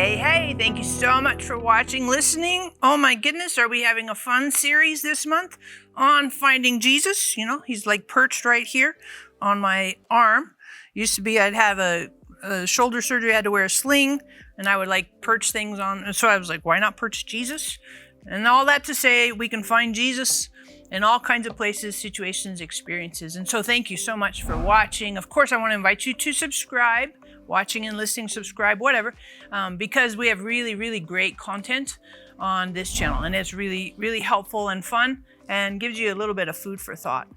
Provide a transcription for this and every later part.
Hey, thank you so much for watching, listening. Oh my goodness, are we having a fun series this month on finding Jesus? You know, he's like perched right here on my arm. Used to be I'd have a shoulder surgery, I had to wear a sling, and I would like perch things on. And so I was like, why not perch Jesus? And all that to say, we can find Jesus in all kinds of places, situations, experiences. And so thank you so much for watching. Of course, I want to invite you to subscribe. Watching and listening, subscribe, whatever, because we have really, really great content on this channel, and it's really, really helpful and fun and gives you a little bit of food for thought.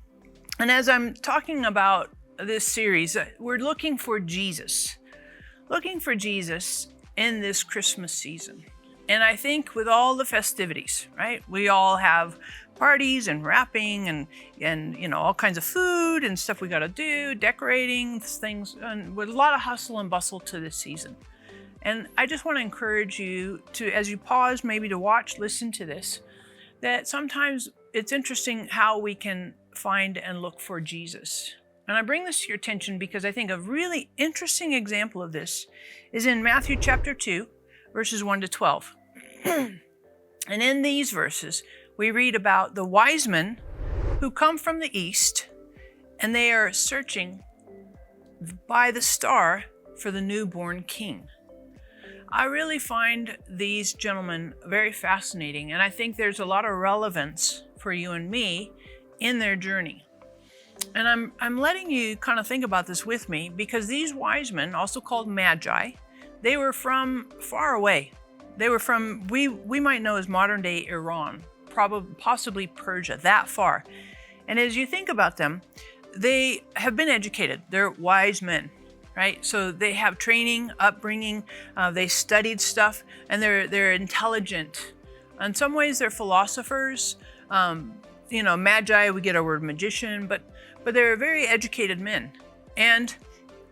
And as I'm talking about this series, we're looking for Jesus in this Christmas season. And I think with all the festivities, right? We all have parties and wrapping and you know, all kinds of food and stuff we got to do, decorating things, and with a lot of hustle and bustle to this season. And I just want to encourage you to, as you pause maybe to watch, listen to this, that sometimes it's interesting how we can find and look for Jesus. And I bring this to your attention because I think a really interesting example of this is in Matthew chapter 2, verses 1 to 12. And in these verses, we read about the wise men who come from the east, and they are searching by the star for the newborn king. I really find these gentlemen very fascinating, and I think there's a lot of relevance for you and me in their journey. And I'm letting you kind of think about this with me, because these wise men, also called magi, they were from far away. They were from, we might know as modern day Iran, possibly Persia, that far. And as you think about them, they have been educated. They're wise men, right? So they have training, upbringing, they studied stuff, and they're intelligent. In some ways, they're philosophers. You know, magi, we get our word magician, but they're very educated men. And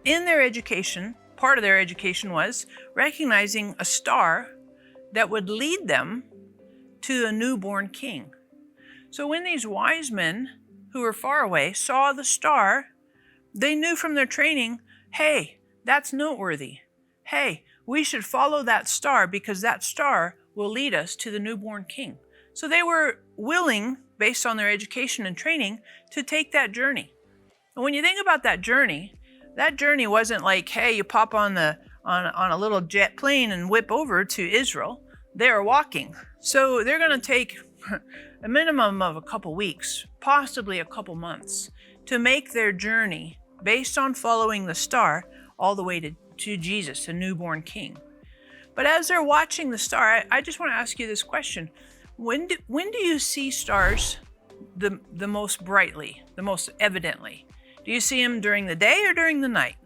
in their education, part of their education was recognizing a star that would lead them to a newborn king. So when these wise men who were far away saw the star, they knew from their training, hey, that's noteworthy. Hey, we should follow that star because that star will lead us to the newborn king. So they were willing, based on their education and training, to take that journey. And when you think about that journey wasn't like, hey, you pop on a little jet plane and whip over to Israel. They're walking. So they're going to take a minimum of a couple weeks, possibly a couple months, to make their journey based on following the star all the way to Jesus, the newborn king. But as they're watching the star, I just want to ask you this question. When do you see stars the most brightly, the most evidently? Do you see them during the day or during the night?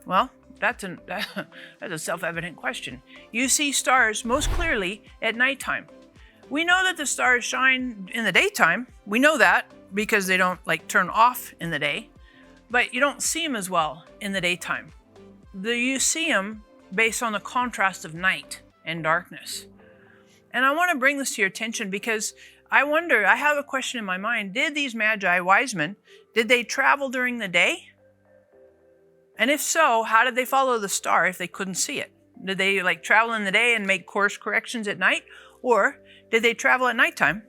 Well, that's a self-evident question. You see stars most clearly at nighttime. We know that the stars shine in the daytime. We know that because they don't like turn off in the day, but you don't see them as well in the daytime. You see them based on the contrast of night and darkness. And I want to bring this to your attention because I wonder, I have a question in my mind. Did these magi, wise men, did they travel during the day? And if so, how did they follow the star if they couldn't see it? Did they like travel in the day and make course corrections at night? Or did they travel at nighttime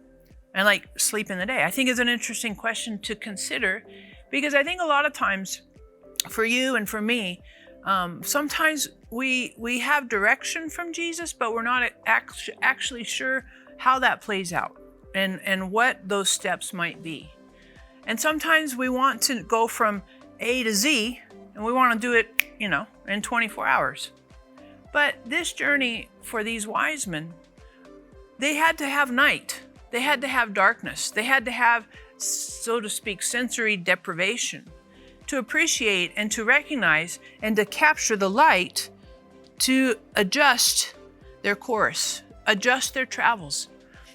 and like sleep in the day? I think it's an interesting question to consider because I think a lot of times for you and for me, sometimes we have direction from Jesus, but we're not actually sure how that plays out and what those steps might be. And sometimes we want to go from A to Z, and we want to do it, you know, in 24 hours. But this journey for these wise men, they had to have night. They had to have darkness. They had to have, so to speak, sensory deprivation to appreciate and to recognize and to capture the light to adjust their course, adjust their travels.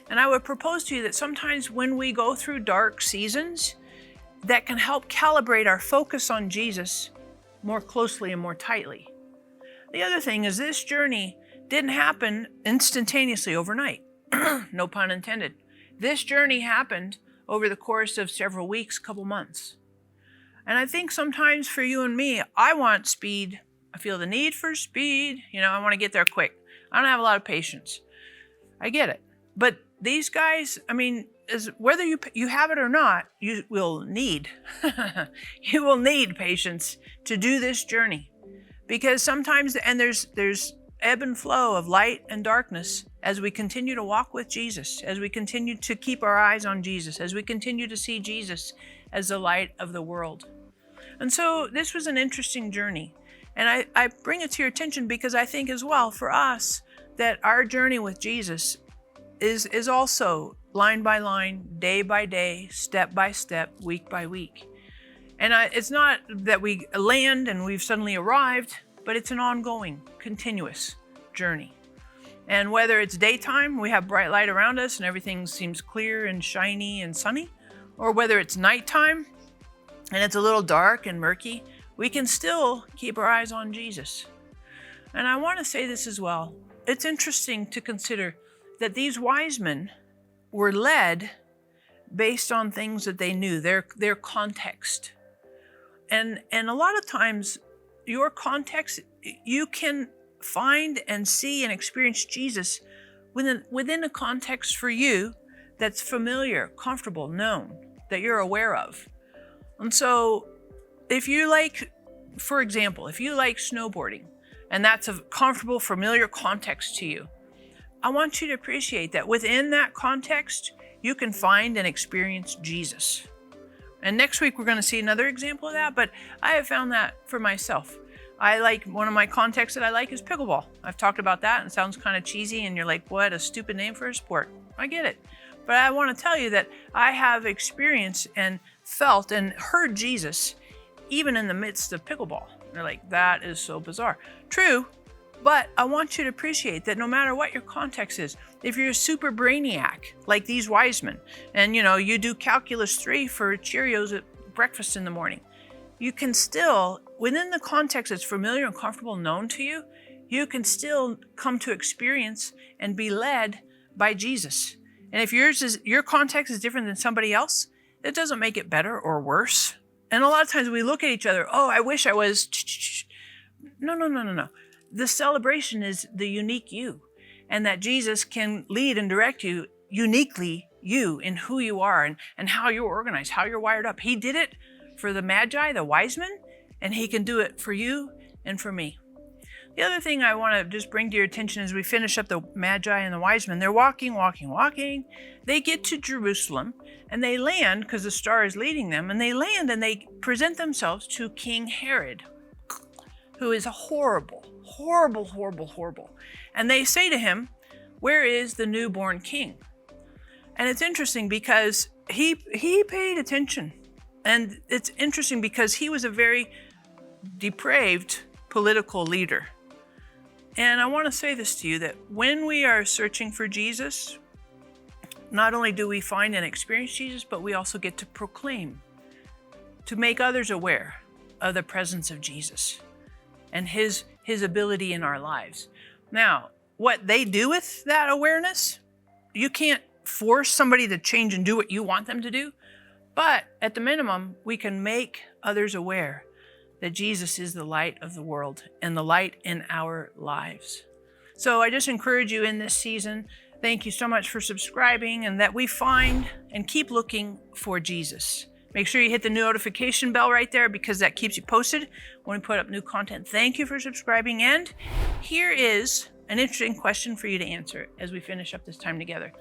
And I would propose to you that sometimes when we go through dark seasons, that can help calibrate our focus on Jesus more closely and more tightly. The other thing is this journey didn't happen instantaneously overnight. No pun intended. This journey happened over the course of several weeks, couple months. And I think sometimes for you and me, I want speed I feel the need for speed. I want to get there quick. I don't have a lot of patience. I get it. But these guys, whether you have it or not, you will need you will need patience to do this journey, because sometimes there's ebb and flow of light and darkness as we continue to walk with Jesus, as we continue to keep our eyes on Jesus, as we continue to see Jesus as the light of the world. And so this was an interesting journey, and I bring it to your attention because I think as well for us that our journey with Jesus is also line by line, day by day, step by step, week by week. And it's not that we land and we've suddenly arrived, but it's an ongoing, continuous journey. And whether it's daytime, we have bright light around us and everything seems clear and shiny and sunny, or whether it's nighttime and it's a little dark and murky, we can still keep our eyes on Jesus. And I want to say this as well. It's interesting to consider that these wise men were led based on things that they knew, their context. And a lot of times, your context, you can find and see and experience Jesus within a context for you that's familiar, comfortable, known, that you're aware of. And so if you like, for example, if you like snowboarding, and that's a comfortable, familiar context to you, I want you to appreciate that within that context, you can find and experience Jesus. And next week, we're going to see another example of that, but I have found that for myself. One of my contexts that I like is pickleball. I've talked about that, and it sounds kind of cheesy, and you're like, what a stupid name for a sport. I get it. But I want to tell you that I have experienced and felt and heard Jesus even in the midst of pickleball. You're like, that is so bizarre. True, but I want you to appreciate that no matter what your context is, if you're a super brainiac like these wise men, and you do calculus 3 for Cheerios at breakfast in the morning, you can still, within the context that's familiar and comfortable, known to you, you can still come to experience and be led by Jesus. And if your context is different than somebody else, it doesn't make it better or worse. And a lot of times we look at each other, oh, I wish I was. No. The celebration is the unique you, and that Jesus can lead and direct you uniquely, you in who you are and how you're organized, how you're wired up. He did it for the Magi, the wise men, and he can do it for you and for me. The other thing I want to just bring to your attention as we finish up the Magi and the wise men, they're walking. They get to Jerusalem and they land, because the star is leading them, and they land and they present themselves to King Herod, who is horrible. And they say to him, where is the newborn king? And it's interesting because he paid attention. And it's interesting because he was a very depraved political leader. And I want to say this to you, that when we are searching for Jesus, not only do we find and experience Jesus, but we also get to proclaim, to make others aware of the presence of Jesus and his ability in our lives. Now, what they do with that awareness, you can't force somebody to change and do what you want them to do, but at the minimum, we can make others aware that Jesus is the light of the world and the light in our lives. So I just encourage you in this season, thank you so much for subscribing, and that we find and keep looking for Jesus. Make sure you hit the notification bell right there, because that keeps you posted when we put up new content. Thank you for subscribing. And here is an interesting question for you to answer as we finish up this time together.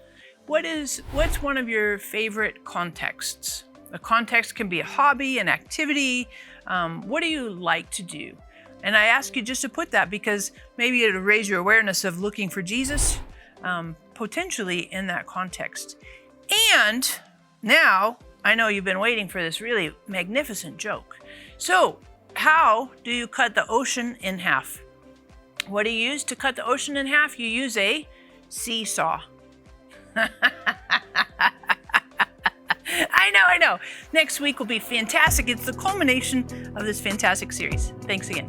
What's one of your favorite contexts? A context can be a hobby, an activity. What do you like to do? And I ask you just to put that, because maybe it'll raise your awareness of looking for Jesus, potentially in that context. And now, I know you've been waiting for this really magnificent joke. So, how do you cut the ocean in half? What do you use to cut the ocean in half? You use a seesaw. I know. Next week will be fantastic. It's the culmination of this fantastic series. Thanks again.